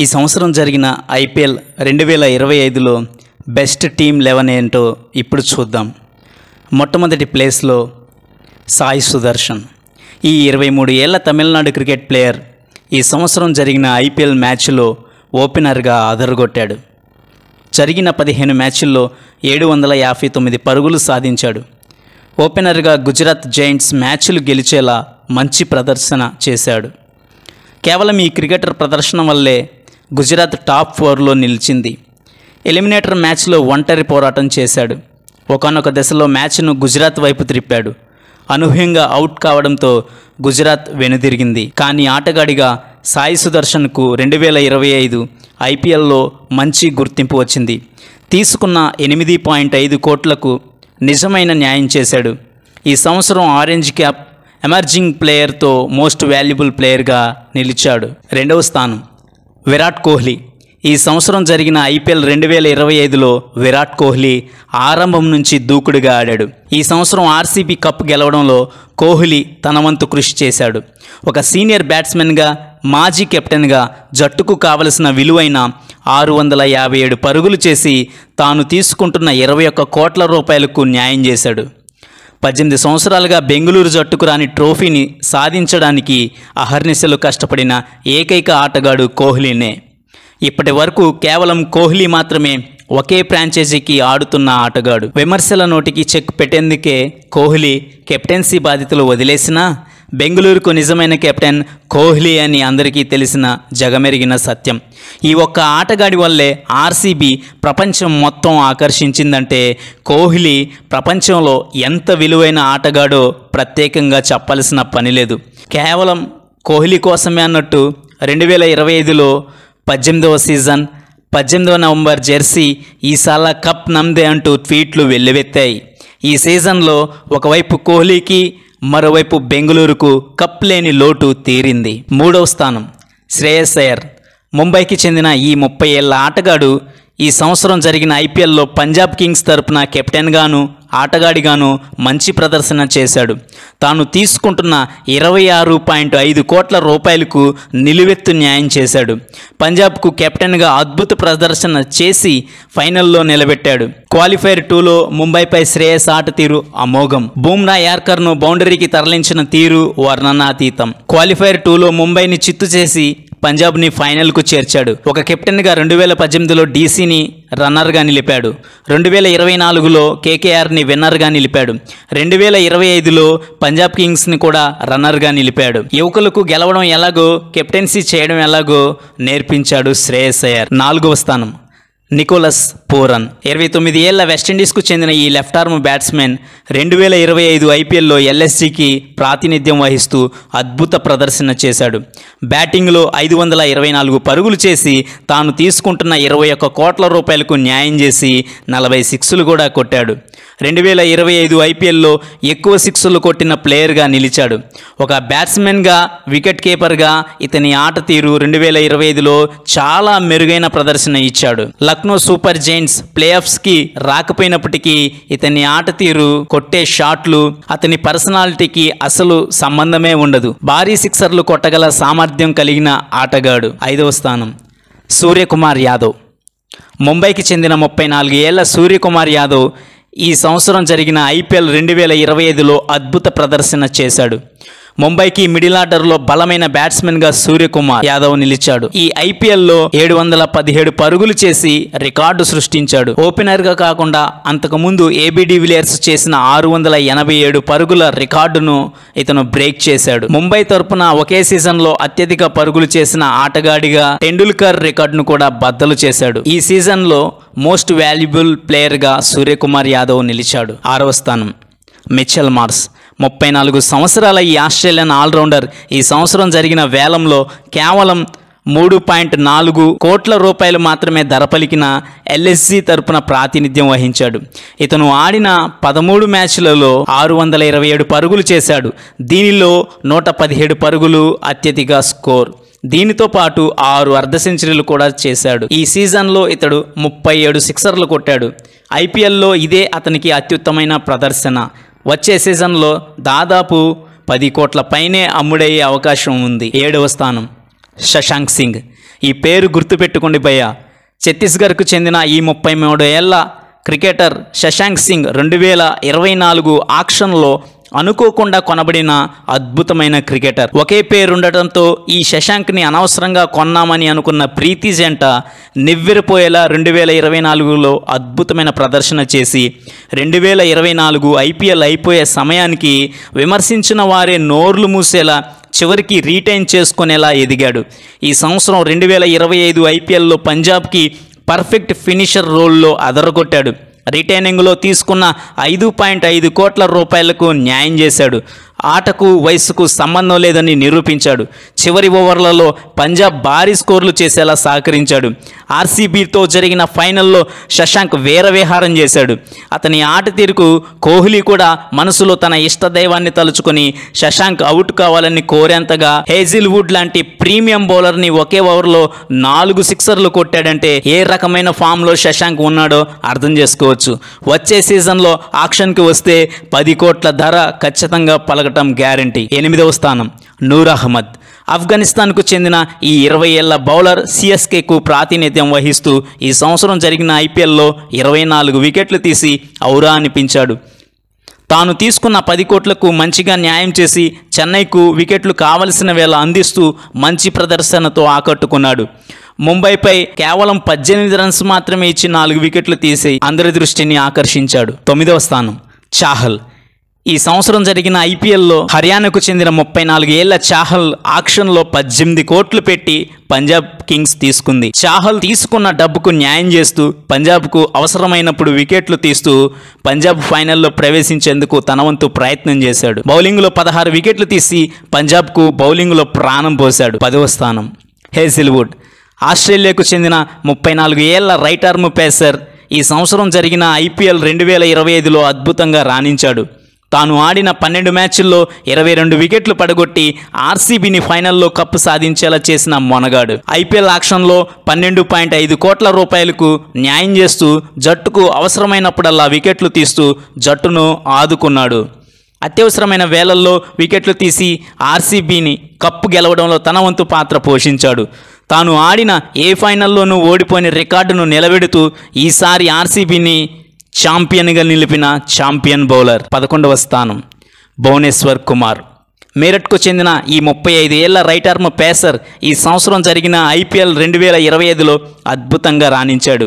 ఈ సంవత్సరం జరిగిన ఐపీఎల్ 2025లో బెస్ట్ టీమ్ 11 ఏంటో ఇప్పుడు చూద్దాం. మొట్టమొదటి ప్లేస్లో సాయి సుదర్శన్. ఈ 23 ఏళ్ల తమిళనాడు క్రికెట్ ప్లేయర్ ఈ సంవత్సరం జరిగిన ఐపీఎల్ మ్యాచ్లో ఓపెనర్గా అదరగొట్టాడు. జరిగిన 15 మ్యాచ్ల్లో 759 పరుగులు సాధించాడు. ఓపెనర్గా గుజరాత్ జైంట్స్ మ్యాచ్లు గెలిచేలా మంచి ప్రదర్శన చేశాడు. కేవలం ఈ క్రికెటర్ ప్రదర్శన వల్లే గుజరాత్ టాప్ 4లో నిలిచింది. ఎలిమినేటర్ మ్యాచ్లో ఒంటరి పోరాటం చేశాడు. ఒకానొక దశలో మ్యాచ్ను గుజరాత్ వైపు త్రిప్పాడు. అనూహ్యంగా అవుట్ కావడంతో గుజరాత్ వెనుదిరిగింది. కానీ ఆటగాడిగా సాయి సుదర్శన్కు 2025 ఐపీఎల్లో మంచి గుర్తింపు వచ్చింది. తీసుకున్న 8.5 కోట్లకు నిజమైన న్యాయం చేశాడు. ఈ సంవత్సరం ఆరెంజ్ క్యాప్ ఎమర్జింగ్ ప్లేయర్తో మోస్ట్ వాల్యుబుల్ ప్లేయర్గా నిలిచాడు. రెండవ స్థానం విరాట్ కోహ్లీ. ఈ సంవత్సరం జరిగిన ఐపీఎల్ 2025లో విరాట్ కోహ్లీ ఆరంభం నుంచి దూకుడుగా ఆడాడు. ఈ సంవత్సరం ఆర్సీబీ కప్ గెలవడంలో కోహ్లీ తన వంతు కృషి చేశాడు. ఒక సీనియర్ బ్యాట్స్మెన్గా, మాజీ కెప్టెన్గా జట్టుకు కావలసిన విలువైన 657 పరుగులు చేసి తాను తీసుకుంటున్న 21 కోట్ల రూపాయలకు న్యాయం చేశాడు. 18 సంవత్సరాలుగా బెంగళూరు జట్టుకు రాని ట్రోఫీని సాధించడానికి అహర్నిశలు కష్టపడిన ఏకైక ఆటగాడు కోహ్లీనే. ఇప్పటి వరకు కేవలం కోహ్లీ మాత్రమే ఒకే ఫ్రాంచైజీకి ఆడుతున్న ఆటగాడు. విమర్శల నోటికి చెక్ పెట్టేందుకే కోహ్లీ కెప్టెన్సీ బాధ్యతలు వదిలేసినా బెంగళూరుకు నిజమైన కెప్టెన్ కోహ్లీ అని అందరికీ తెలిసిన జగమెరిగిన సత్యం. ఈ ఒక్క ఆటగాడి వల్లే ఆర్సీబీ ప్రపంచం మొత్తం ఆకర్షించిందంటే కోహ్లీ ప్రపంచంలో ఎంత విలువైన ఆటగాడో ప్రత్యేకంగా చెప్పాల్సిన పని లేదు. కేవలం కోహ్లీ కోసమే అన్నట్టు 2025లో 18వ season 18వ November Jersey Esala cup నమ్దే అంటూ ట్వీట్లు వెల్లువెత్తాయి. ఈ సీజన్లో ఒకవైపు కోహ్లీకి, మరోవైపు బెంగళూరుకు కప్ లేని లోటు తీరింది. మూడవ స్థానం శ్రేయస్ అయ్యర్. ముంబైకి చెందిన ఈ 30 ఏళ్ల ఆటగాడు ఈ సంవత్సరం జరిగిన ఐపీఎల్లో పంజాబ్ కింగ్స్ తరపున కెప్టెన్గాను, ఆటగాడిగాను మంచి ప్రదర్శన చేశాడు. తాను తీసుకుంటున్న 26.5 కోట్ల రూపాయలకు నిలువెత్తు న్యాయం చేశాడు. పంజాబ్కు కెప్టెన్గా అద్భుత ప్రదర్శన చేసి ఫైనల్లో నిలబెట్టాడు. క్వాలిఫైర్ 2లో ముంబైపై శ్రేయస్ ఆట తీరు అమోఘం. బూమ్రా యార్కర్ను బౌండరీకి తరలించిన తీరు వర్ణనాతీతం. క్వాలిఫైర్ 2లో ముంబైని చిత్తు చేసి పంజాబ్ని ఫైనల్కు చేర్చాడు. ఒక కెప్టెన్గా 2018లో డీసీని రన్నర్గా నిలిపాడు. 2024లో కేకేఆర్ని విన్నర్గా నిలిపాడు. 2025లో పంజాబ్ కింగ్స్ని కూడా రన్నర్గా నిలిపాడు. యువకులకు గెలవడం ఎలాగో, కెప్టెన్సీ చేయడం ఎలాగో నేర్పించాడు శ్రేయస్ అయ్యర్. 4వ స్థానం నికోలస్ పూరన్. 29 ఏళ్ల వెస్టిండీస్కు చెందిన ఈ లెఫ్ట్ ఆర్మ్ బ్యాట్స్మెన్ 2025 ఐపీఎల్లో ఎల్ఎస్జీకి ప్రాతినిధ్యం వహిస్తూ అద్భుత ప్రదర్శన చేశాడు. బ్యాటింగ్లో 524 పరుగులు చేసి తాను తీసుకుంటున్న 21 కోట్ల రూపాయలకు న్యాయం చేసి 40 సిక్సులు కూడా కొట్టాడు. 2025 ఐపీఎల్లో ఎక్కువ సిక్సులు కొట్టిన ప్లేయర్గా నిలిచాడు. ఒక బ్యాట్స్మెన్గా, వికెట్ కీపర్గా ఇతని ఆట తీరు 2025లో చాలా మెరుగైన ప్రదర్శన ఇచ్చాడు. లక్నో సూపర్ జైంట్స్ ప్లేఆఫ్స్కి రాకపోయినప్పటికీ ఇతని ఆట తీరు, కొట్టే షాట్లు, అతని పర్సనాలిటీకి అసలు సంబంధమే ఉండదు. భారీ సిక్సర్లు కొట్టగల సామర్థ్యం కలిగిన ఆటగాడు. 5వ స్థానం సూర్యకుమార్ యాదవ్. ముంబైకి చెందిన 34 ఏళ్ల సూర్యకుమార్ యాదవ్ ఈ సంవత్సరం జరిగిన ఐపీఎల్ 2025లో అద్భుత ప్రదర్శన చేశాడు. ముంబైకి మిడిల్ ఆర్డర్లో బలమైన బ్యాట్స్మెన్గా సూర్యకుమార్ యాదవ్ నిలిచాడు. ఈ ఐపీఎల్లో 717 పరుగులు చేసి రికార్డు సృష్టించాడు. ఓపెనర్గా కాకుండా అంతకుముందు ఏబీ డివిలియర్స్ చేసిన 687 పరుగుల రికార్డును ఇతను బ్రేక్ చేశాడు. ముంబై తరపున ఒకే సీజన్లో అత్యధిక పరుగులు చేసిన ఆటగాడిగా టెండూల్కర్ రికార్డును కూడా బద్దలు చేశాడు. ఈ సీజన్లో మోస్ట్ వాల్యుబుల్ ప్లేయర్గా సూర్యకుమార్ యాదవ్ నిలిచాడు. 6వ స్థానం మిచెల్ మార్ష్. 34 సంవత్సరాల ఈ ఆస్ట్రేలియన్ ఆల్రౌండర్ ఈ సంవత్సరం జరిగిన వేలంలో కేవలం 3.4 కోట్ల రూపాయలు మాత్రమే ధర పలికిన ఎల్ఎస్జీ తరపున ప్రాతినిధ్యం వహించాడు. ఇతను ఆడిన 13 మ్యాచ్లలో 627 పరుగులు చేశాడు. దీనిలో 117 పరుగులు అత్యధిక స్కోర్. దీనితో పాటు 6 అర్ధ సెంచరీలు కూడా చేశాడు. ఈ సీజన్లో ఇతడు 37 సిక్సర్లు కొట్టాడు. ఐపీఎల్లో ఇదే అతనికి అత్యుత్తమైన ప్రదర్శన. వచ్చే సీజన్లో దాదాపు 10 కోట్ల పైనే అమ్ముడయ్యే అవకాశం ఉంది. 7వ స్థానం శశాంక్ సింగ్. ఈ పేరు గుర్తుపెట్టుకోండి భయ్య. ఛత్తీస్గఢ్కు చెందిన ఈ 33 ఏళ్ల క్రికెటర్ శశాంక్ సింగ్ 2024 ఆక్షన్లో అనుకోకుండా కొనబడిన అద్భుతమైన క్రికెటర్. ఒకే పేరుండటంతో ఈ శశాంక్ని అనవసరంగా కొన్నామని అనుకున్న ప్రీతి జంట నివ్వెరపోయేలా 2024లో అద్భుతమైన ప్రదర్శన చేసి 2024 ఐపీఎల్ అయిపోయే సమయానికి విమర్శించిన వారే నోర్లు మూసేలా చివరికి రీటైన్ చేసుకునేలా ఎదిగాడు. ఈ సంవత్సరం 2025 ఐపీఎల్లో పంజాబ్కి పర్ఫెక్ట్ ఫినిషర్ రోల్లో అదరగొట్టాడు. రిటైనింగ్లో తీసుకున్న 5.5 కోట్ల రూపాయలకు న్యాయం చేశాడు. ఆటకు వయసుకు సంబంధం లేదని నిరూపించాడు. చివరి ఓవర్లలో పంజాబ్ భారీ స్కోర్లు చేసేలా సహకరించాడు. ఆర్సీబీతో జరిగిన ఫైనల్లో శశాంక్ వీరవిహారం చేశాడు. అతని ఆట తీరుకు కోహ్లీ కూడా మనసులో తన ఇష్టదైవాన్ని తలుచుకొని శశాంక్ అవుట్ కావాలని కోరేంతగా హేజిల్వుడ్ లాంటి ప్రీమియం బౌలర్ని ఒకే ఓవర్లో 4 సిక్సర్లు కొట్టాడంటే ఏ రకమైన ఫామ్లో శశాంక్ ఉన్నాడో అర్థం చేసుకోవచ్చు. వచ్చే సీజన్లో ఆక్షన్కి వస్తే 10 కోట్ల ధర ఖచ్చితంగా పలకటం గ్యారంటీ. 8వ స్థానం నూర్ అహ్మద్. ఆఫ్ఘనిస్తాన్కు చెందిన ఈ 20 ఏళ్ల బౌలర్ సిఎస్కేకు ప్రాతినిధ్యం వహిస్తూ ఈ సంవత్సరం జరిగిన ఐపీఎల్లో 24 వికెట్లు తీసి ఔరా అనిపించాడు. తాను తీసుకున్న 10 కోట్లకు మంచిగా న్యాయం చేసి చెన్నైకు వికెట్లు కావలసిన వేళ అందిస్తూ మంచి ప్రదర్శనతో ఆకట్టుకున్నాడు. ముంబైపై కేవలం 18 రన్స్ మాత్రమే ఇచ్చి 4 వికెట్లు తీసి అందరి దృష్టిని ఆకర్షించాడు. 9వ స్థానం చాహల్. ఈ సంవత్సరం జరిగిన ఐపీఎల్లో హర్యానాకు చెందిన 34 ఏళ్ల చాహల్ ఆక్షన్లో 18 కోట్లు పెట్టి పంజాబ్ కింగ్స్ తీసుకుంది. చాహల్ తీసుకున్న డబ్బుకు న్యాయం చేస్తూ పంజాబ్కు అవసరమైనప్పుడు వికెట్లు తీస్తూ పంజాబ్ ఫైనల్లో ప్రవేశించేందుకు తన వంతు ప్రయత్నం చేశాడు. బౌలింగ్లో 16 వికెట్లు తీసి పంజాబ్కు బౌలింగ్లో ప్రాణం పోశాడు. 10వ స్థానం హేజిల్వుడ్. ఆస్ట్రేలియాకు చెందిన 34 ఏళ్ల రైట్ ఆర్మ్ పేసర్ ఈ సంవత్సరం జరిగిన ఐపీఎల్ 2025లో అద్భుతంగా రాణించాడు. తాను ఆడిన 12 మ్యాచ్ల్లో 22 వికెట్లు పడగొట్టి ఆర్సీబీని ఫైనల్లో కప్పు సాధించేలా చేసిన మొనగాడు. ఐపీఎల్ ఆక్షన్లో 12.5 కోట్ల రూపాయలకు న్యాయం చేస్తూ జట్టుకు అవసరమైనప్పుడల్లా వికెట్లు తీస్తూ జట్టును ఆదుకున్నాడు. అత్యవసరమైన వేళల్లో వికెట్లు తీసి ఆర్సీబీని కప్పు గెలవడంలో తన వంతు పాత్ర పోషించాడు. తాను ఆడిన ఏ ఫైనల్లోనూ ఓడిపోయిన రికార్డును నిలబెడుతూ ఈసారి ఆర్సీబీని ఛాంపియన్గా నిలిపిన ఛాంపియన్ బౌలర్. 11వ స్థానం భువనేశ్వర్ కుమార్. మీరట్కు చెందిన ఈ 35 ఏళ్ల రైట్ ఆర్మ్ పేసర్ ఈ సంవత్సరం జరిగిన ఐపీఎల్ 2025లో అద్భుతంగా రాణించాడు.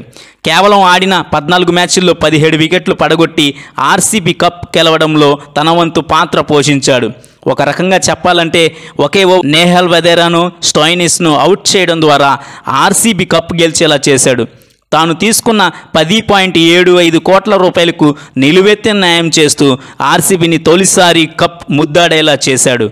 కేవలం ఆడిన 14 మ్యాచ్ల్లో 17 వికెట్లు పడగొట్టి ఆర్సీబీ కప్ గెలవడంలో తన వంతు పాత్ర పోషించాడు. ఒక రకంగా చెప్పాలంటే ఒకే నేహల్ వదేరాను స్టోయినిస్ను అవుట్ చేయడం ద్వారా ఆర్సీబీ కప్ గెలిచేలా చేశాడు. తాను తీసుకున్న 10.75 కోట్ల రూపాయలకు నిలువెత్తిన న్యాయం చేస్తూ ఆర్సీబీని తొలిసారి కప్ ముద్దాడేలా చేశాడు.